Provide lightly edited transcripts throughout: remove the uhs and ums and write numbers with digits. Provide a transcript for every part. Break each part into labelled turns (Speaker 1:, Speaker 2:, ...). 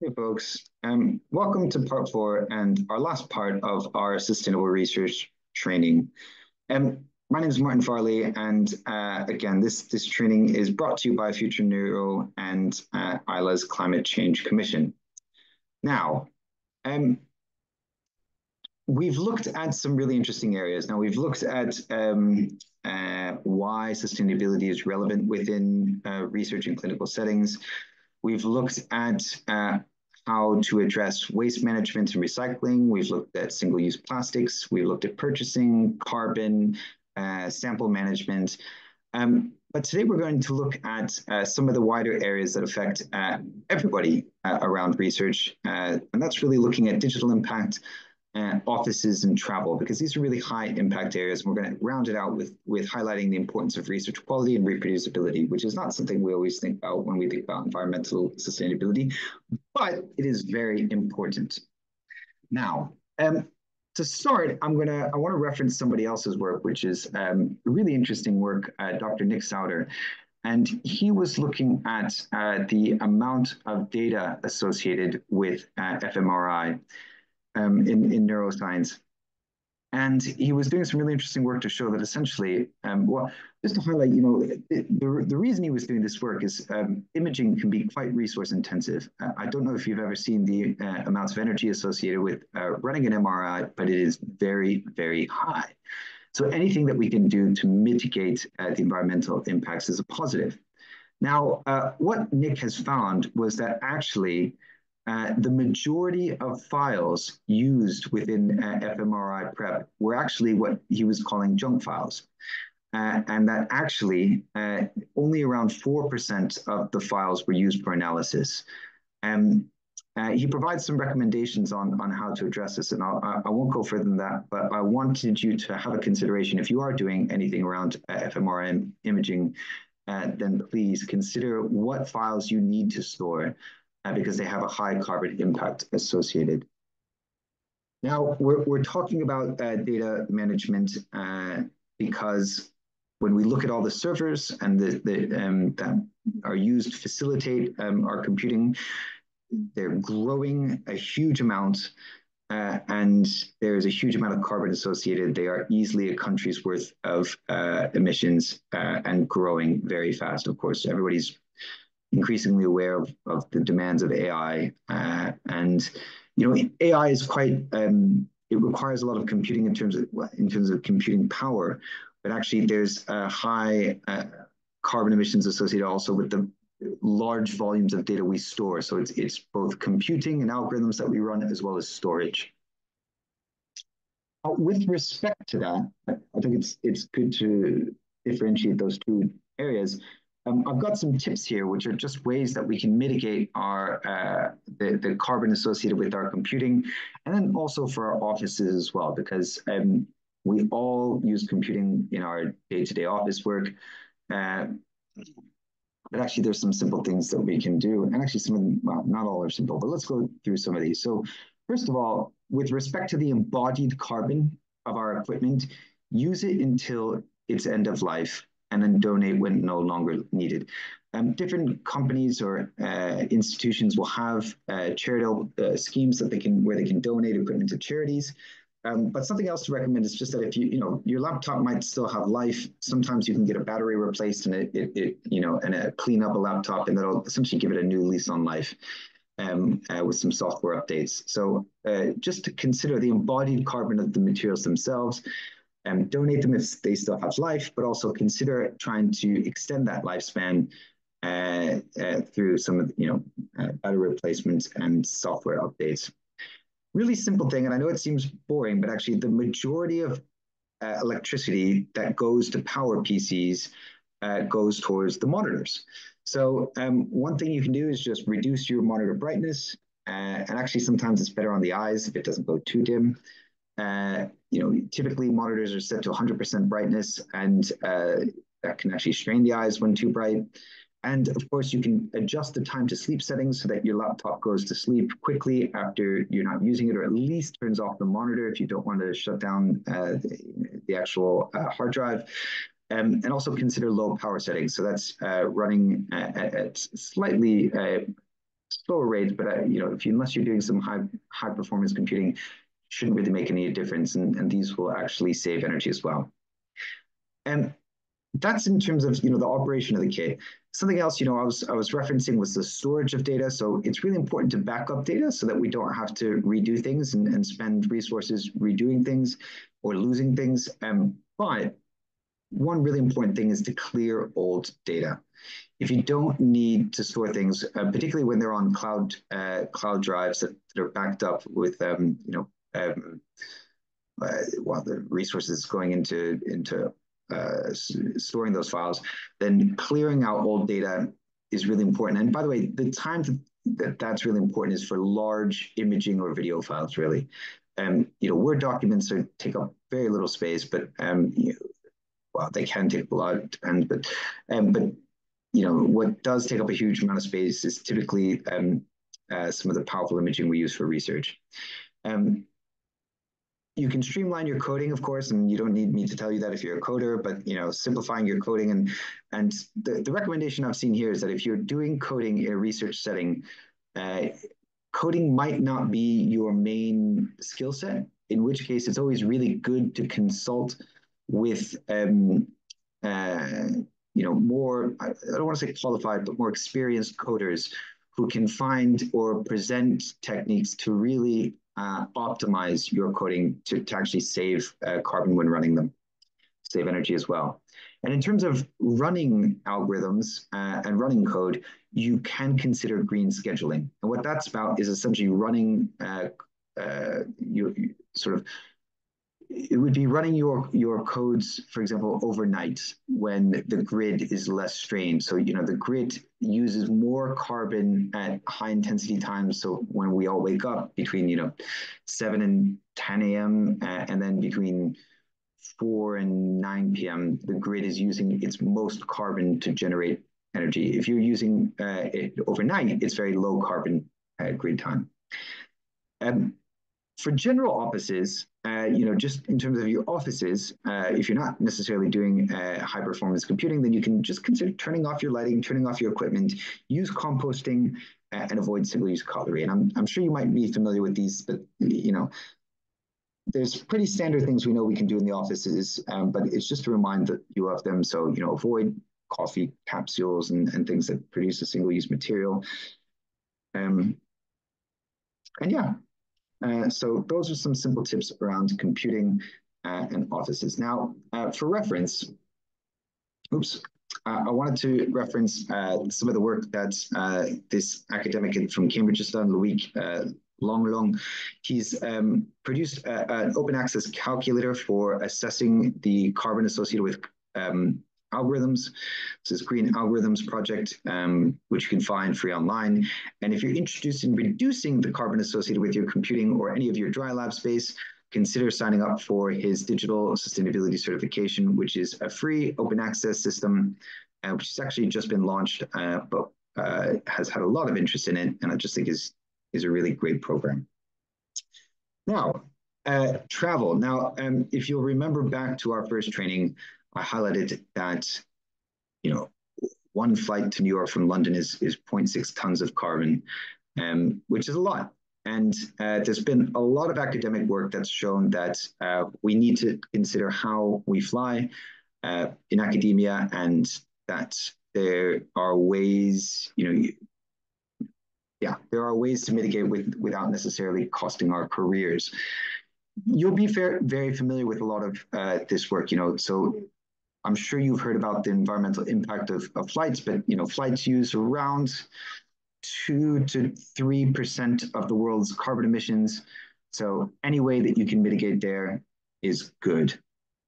Speaker 1: Hey folks, welcome to part four and our last part of our sustainable research training. My name is Martin Farley, and again, this training is brought to you by FutureNeuro and ILAE's Climate Change Commission. Now, we've looked at some really interesting areas. Now, we've looked at why sustainability is relevant within research in clinical settings. We've looked at how to address waste management and recycling. We've looked at single-use plastics. We've looked at purchasing, carbon, sample management. But today we're going to look at some of the wider areas that affect everybody around research. And that's really looking at digital impact, offices and travel, because these are really high impact areas. And we're going to round it out with highlighting the importance of research quality and reproducibility, which is not something we always think about when we think about environmental sustainability, but it is very important. Now, to start, I want to reference somebody else's work, which is really interesting work, Dr. Nick Sauter. And he was looking at the amount of data associated with fMRI. In neuroscience. And he was doing some really interesting work to show that essentially, well, just to highlight, the reason he was doing this work is imaging can be quite resource intensive. I don't know if you've ever seen the amounts of energy associated with running an MRI, but it is very, very high. So anything that we can do to mitigate the environmental impacts is a positive. Now, what Nick has found was that actually, the majority of files used within fMRI prep were actually what he was calling junk files. And that actually only around 4% of the files were used for analysis. He provides some recommendations on how to address this, and I won't go further than that, but I wanted you to have a consideration. If you are doing anything around fMRI imaging, then please consider what files you need to store, because they have a high carbon impact associated. Now, we're talking about data management because when we look at all the servers and that are used to facilitate our computing, they're growing a huge amount, and there's a huge amount of carbon associated. They are easily a country's worth of emissions and growing very fast. Of course, everybody's increasingly aware of the demands of AI. And AI is quite, it requires a lot of computing in terms of computing power, but actually there's high carbon emissions associated also with the large volumes of data we store. So it's both computing and algorithms that we run as well as storage. With respect to that, I think it's good to differentiate those two areas. I've got some tips here, which are just ways that we can mitigate our the carbon associated with our computing, and then also for our offices as well, because we all use computing in our day-to-day office work. But actually, there's some simple things that we can do, and actually some of them, well, not all are simple, but let's go through some of these. So first of all, with respect to the embodied carbon of our equipment, use it until its end of life, and then donate when no longer needed. Different companies or institutions will have charitable schemes that where they can donate equipment to charities. But something else to recommend is just that if your laptop might still have life, sometimes you can get a battery replaced and and clean up a laptop, and that'll essentially give it a new lease on life with some software updates. So just to consider the embodied carbon of the materials themselves, donate them if they still have life, but also consider trying to extend that lifespan through some of battery replacements and software updates. Really simple thing, and I know it seems boring, but actually the majority of electricity that goes to power PCs goes towards the monitors. So one thing you can do is just reduce your monitor brightness, and actually sometimes it's better on the eyes if it doesn't go too dim. Typically monitors are set to 100% brightness, and that can actually strain the eyes when too bright. And of course, you can adjust the time to sleep settings so that your laptop goes to sleep quickly after you're not using it, or at least turns off the monitor if you don't want to shut down the actual hard drive. And also consider low power settings. So that's running at slightly slower rates, but unless you're doing some high performance computing, shouldn't really make any difference, and these will actually save energy as well. And that's in terms of the operation of the kit. Something else I was referencing was the storage of data. So it's really important to back up data so that we don't have to redo things and spend resources redoing things or losing things. But one really important thing is to clear old data. If you don't need to store things, particularly when they're on cloud drives that are backed up with the resources going into storing those files, then clearing out old data is really important. And by the way, the time that's really important is for large imaging or video files, really. Word documents take up very little space, but well, they can take a lot, it depends, but what does take up a huge amount of space is typically some of the powerful imaging we use for research. You can streamline your coding, of course, and you don't need me to tell you that if you're a coder, but simplifying your coding and the recommendation I've seen here is that if you're doing coding in a research setting, coding might not be your main skill set, in which case it's always really good to consult with more, I don't want to say qualified, but more experienced coders who can find or present techniques to really optimize your coding to actually save carbon when running them, save energy as well. And in terms of running algorithms and running code, you can consider green scheduling. And what that's about is essentially running it would be running your codes, for example, overnight when the grid is less strained. So, the grid uses more carbon at high intensity times. So when we all wake up between, 7 and 10 a.m. And then between 4 and 9 p.m., the grid is using its most carbon to generate energy. If you're using it overnight, it's very low carbon grid time. For general offices, just in terms of your offices, if you're not necessarily doing high performance computing, then you can just consider turning off your lighting, turning off your equipment, use composting, and avoid single-use cutlery. And I'm sure you might be familiar with these, but there's pretty standard things we know we can do in the offices, but it's just to remind you of them. So avoid coffee capsules and things that produce a single-use material. And yeah. So those are some simple tips around computing and offices. Now, for reference, I wanted to reference some of the work that this academic from Cambridge has done, Loic Longlong. He's produced an open access calculator for assessing the carbon associated with algorithms. This is Green Algorithms Project, which you can find free online. And if you're interested in reducing the carbon associated with your computing or any of your dry lab space, consider signing up for his digital sustainability certification, which is a free open access system, which has actually just been launched, but has had a lot of interest in it. And I just think is a really great program. Now, travel. Now, if you'll remember back to our first training, I highlighted that, one flight to New York from London is 0.6 tons of carbon, which is a lot. And there's been a lot of academic work that's shown that we need to consider how we fly in academia, and that there are ways, there are ways to mitigate without necessarily costing our careers. You'll be very familiar with a lot of this work, so I'm sure you've heard about the environmental impact of flights, but flights use around 2 to 3% of the world's carbon emissions. So any way that you can mitigate there is good.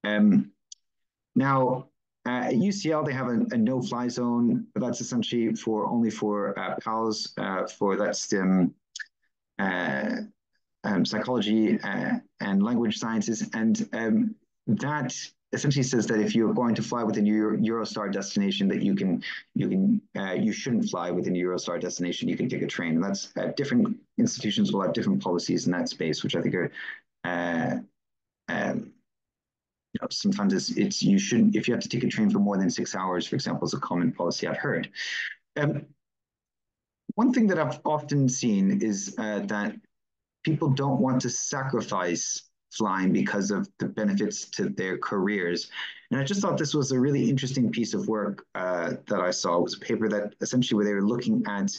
Speaker 1: Now, at UCL, they have a no-fly zone, but that's essentially only for PALs, for that's psychology and language sciences, and that essentially says that if you're going to fly within your Eurostar destination, that you shouldn't fly within your Eurostar destination. You can take a train. And that's different institutions will have different policies in that space, which I think are sometimes it's you shouldn't, if you have to take a train for more than 6 hours, for example, is a common policy I've heard. one thing that I've often seen is that people don't want to sacrifice flying because of the benefits to their careers. And I just thought this was a really interesting piece of work that I saw. It was a paper that essentially where they were looking at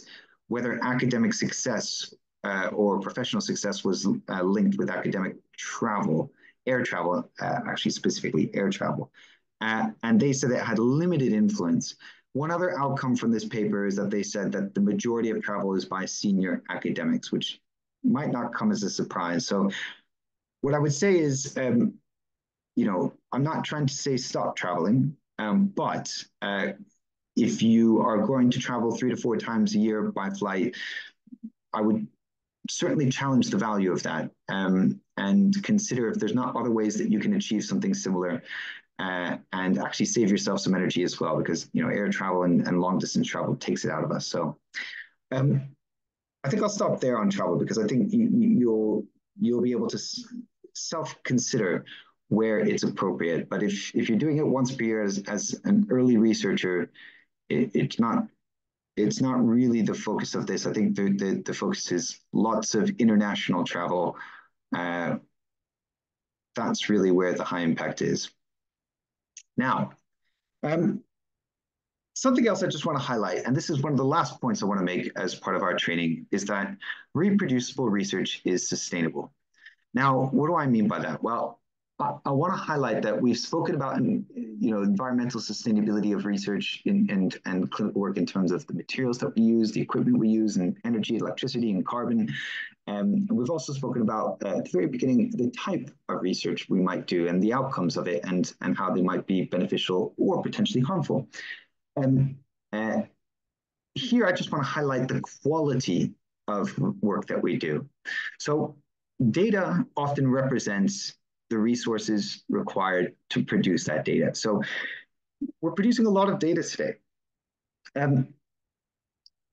Speaker 1: whether academic success or professional success was linked with academic travel, air travel, actually specifically air travel. And they said it had limited influence. One other outcome from this paper is that they said that the majority of travel is by senior academics, which might not come as a surprise. So what I would say is, I'm not trying to say stop traveling, but if you are going to travel 3 to 4 times a year by flight, I would certainly challenge the value of that and consider if there's not other ways that you can achieve something similar and actually save yourself some energy as well, because air travel and long distance travel takes it out of us. So I think I'll stop there on travel because I think you'll be able to self-consider where it's appropriate. But if you're doing it once per year as an early researcher, it's not really the focus of this. I think the focus is lots of international travel. That's really where the high impact is. Now, something else I just want to highlight, and this is one of the last points I want to make as part of our training, is that reproducible research is sustainable. Now, what do I mean by that? Well, I want to highlight that we've spoken about environmental sustainability of research and clinical work in terms of the materials that we use, the equipment we use, and energy, electricity, and carbon. And we've also spoken about, at the very beginning, the type of research we might do and the outcomes of it and how they might be beneficial or potentially harmful. Here, I just want to highlight the quality of work that we do. So data often represents the resources required to produce that data. So we're producing a lot of data today.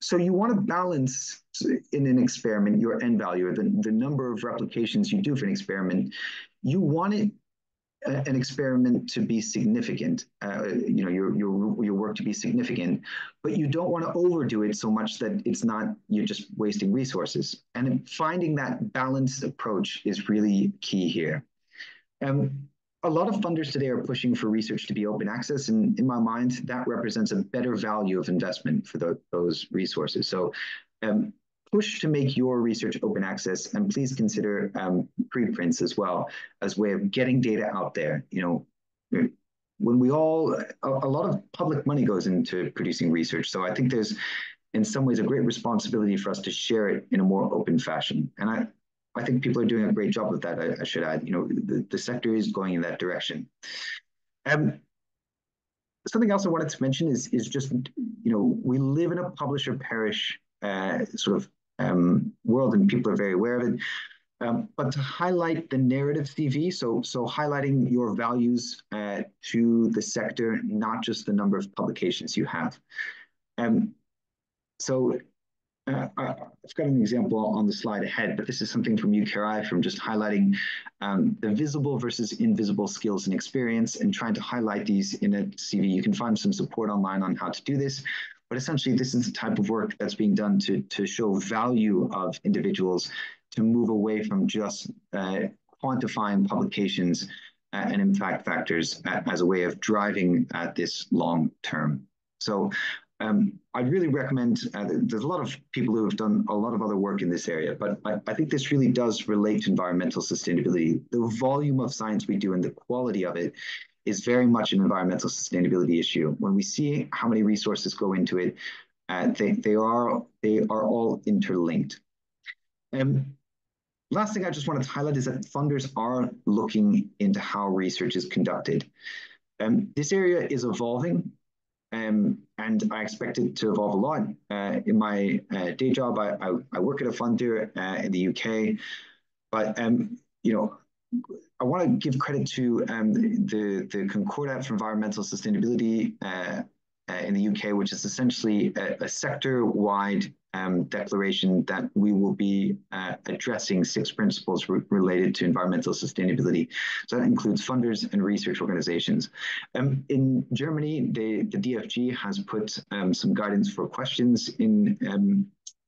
Speaker 1: So you want to balance in an experiment your end value, or the number of replications you do for an experiment. You want an experiment to be significant, your work to be significant, but you don't want to overdo it so much that you're just wasting resources. And finding that balanced approach is really key here. A lot of funders today are pushing for research to be open access, and in my mind, that represents a better value of investment for those resources. So push to make your research open access, and please consider preprints as well as a way of getting data out there. When a lot of public money goes into producing research, so I think there's in some ways a great responsibility for us to share it in a more open fashion. And I think people are doing a great job with that, I should add. The sector is going in that direction. Something else I wanted to mention is just, we live in a publisher perish world, and people are very aware of it. But to highlight the narrative CV, so highlighting your values to the sector, not just the number of publications you have. I've got an example on the slide ahead, but this is something from UKRI, from just highlighting the visible versus invisible skills and experience and trying to highlight these in a CV. You can find some support online on how to do this, but essentially this is the type of work that's being done to show value of individuals, to move away from just quantifying publications and impact factors as a way of driving this long term. So I'd really recommend, there's a lot of people who have done a lot of other work in this area, but I think this really does relate to environmental sustainability. The volume of science we do and the quality of it is very much an environmental sustainability issue. When we see how many resources go into it, they are all interlinked. Last thing I just wanted to highlight is that funders are looking into how research is conducted. This area is evolving. And I expect it to evolve a lot. In my day job, I work at a funder in the UK, but I want to give credit to the Concordat for Environmental Sustainability in the UK, which is essentially a sector-wide declaration that we will be addressing 6 principles related to environmental sustainability. So that includes funders and research organizations. In Germany, the DFG has put some guidance for questions in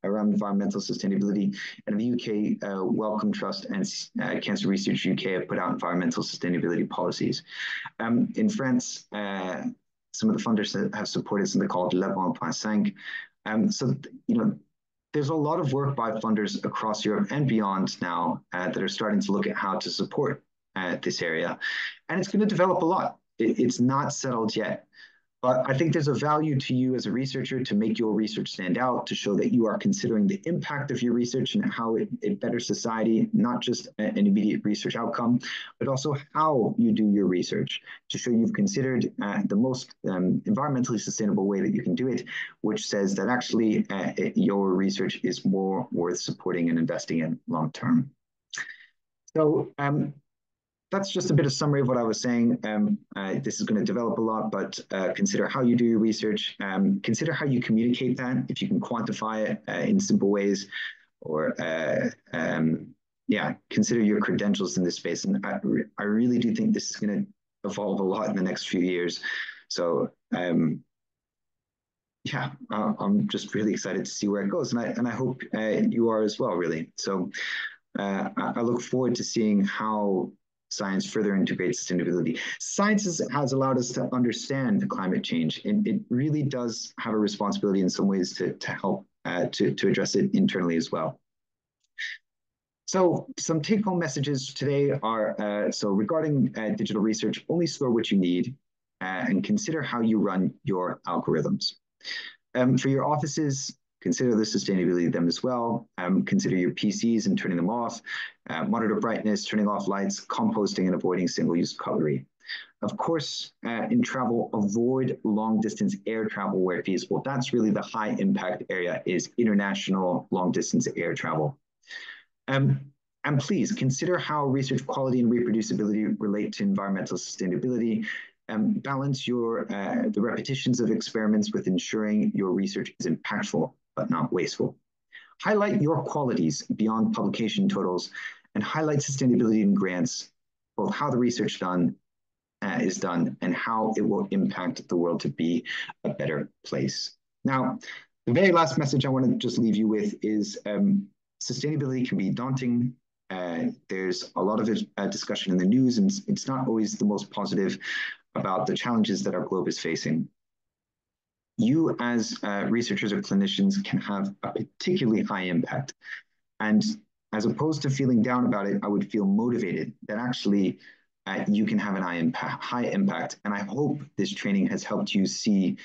Speaker 1: around environmental sustainability. And in the UK, Wellcome Trust and Cancer Research UK have put out environmental sustainability policies. In France, some of the funders have supported something called Le Bon Point 5. So, there's a lot of work by funders across Europe and beyond now that are starting to look at how to support this area. And it's going to develop a lot. It's not settled yet. But I think there's a value to you as a researcher to make your research stand out, to show that you are considering the impact of your research and how it betters society, not just an immediate research outcome, but also how you do your research, to show you've considered the most environmentally sustainable way that you can do it, which says that actually your research is more worth supporting and investing in long term. So that's just a bit of summary of what I was saying. This is going to develop a lot, but consider how you do your research. Consider how you communicate that, if you can quantify it in simple ways, or consider your credentials in this space. And I really do think this is going to evolve a lot in the next few years. So I'm just really excited to see where it goes, and I hope you are as well, really. So I look forward to seeing how science further integrates sustainability. Science has allowed us to understand climate change, and it really does have a responsibility in some ways to help to address it internally as well. So some take-home messages today are, so regarding digital research, only store what you need and consider how you run your algorithms. For your offices, consider the sustainability of them as well. Consider your PCs and turning them off, monitor brightness, turning off lights, composting, and avoiding single-use cutlery. Of course, in travel, avoid long-distance air travel where feasible. That's really the high-impact area, is international long-distance air travel. And please consider how research quality and reproducibility relate to environmental sustainability. Balance the repetitions of experiments with ensuring your research is impactful but not wasteful. Highlight your qualities beyond publication totals, and highlight sustainability in grants, both how the research is done and how it will impact the world to be a better place. Now, the very last message I want to just leave you with is sustainability can be daunting. There's a lot of discussion in the news, and it's not always the most positive about the challenges that our globe is facing. You as researchers or clinicians can have a particularly high impact. And as opposed to feeling down about it, I would feel motivated that actually you can have an high impact. And I hope this training has helped you see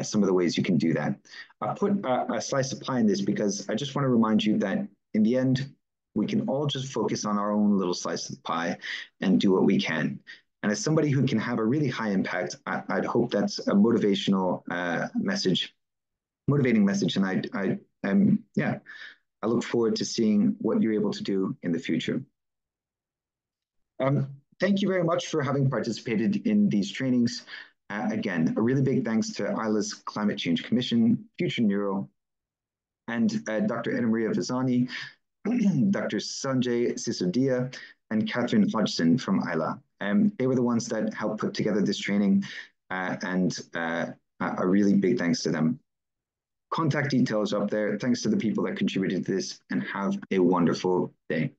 Speaker 1: some of the ways you can do that. I put a slice of pie in this because I just want to remind you that in the end, we can all just focus on our own little slice of the pie and do what we can. And as somebody who can have a really high impact, I'd hope that's a motivational message, motivating message. And I look forward to seeing what you're able to do in the future. Thank you very much for having participated in these trainings. Again, a really big thanks to ILA's Climate Change Commission, FutureNeuro, and Dr. Edna Maria Vazani, Dr. Sanjay Sisodia, and Catherine Hodgson from ILA. They were the ones that helped put together this training, and a really big thanks to them. Contact details up there. Thanks to the people that contributed to this, and have a wonderful day.